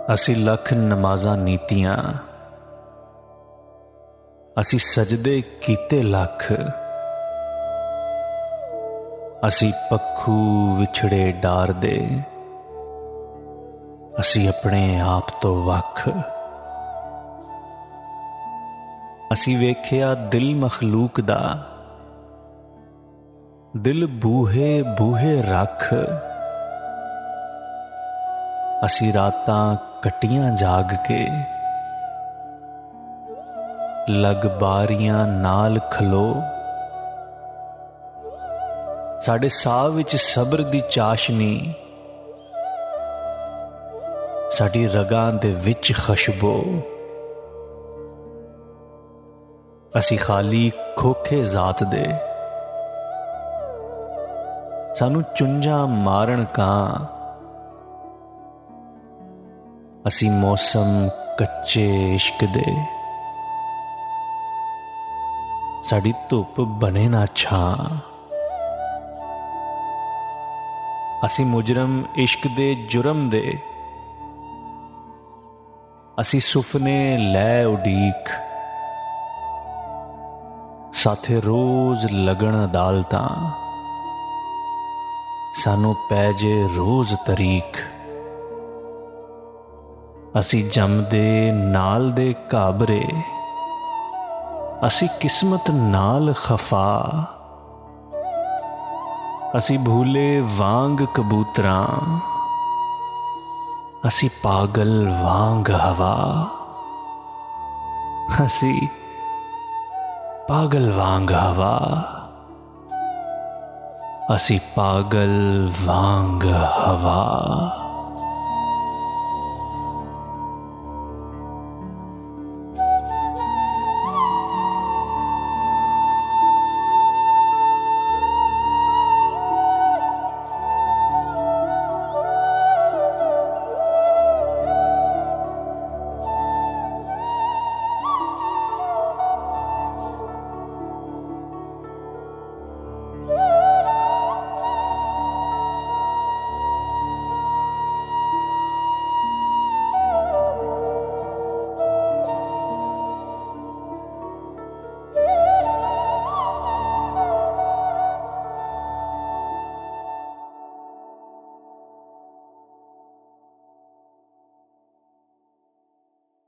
असी लख नमाज़ां नीतियां, असी सजदे कीते लख, असी पक्खू विछड़े डार दे, असी अपने आप तो वख। असी वेख्या दिल मखलूक दा, दिल बूहे बूहे रख। असी रातां कट्टियां जाग के, लग बारियां नाल खलो। साडे साह विच सब्र दी चाशनी, साडी रगां दे विच खशबो। असी खाली खोखे जात दे, सानू चुंझां मारन कां। असी मौसम कच्चे इश्क दे, साड़ी धुप बने ना छां। असी मुजरम इश्क दे जुरम दे, असी सुफने लै उडीक। साथे रोज लगन अदालतां, सानू पैजे रोज तरीक। असी जमदे नाल दे काबरे, असी किस्मत नाल खफा। असी भूले वांग कबूतरां, असी पागल वांग हवा। असी पागल वांग हवा, असी पागल वांग हवा।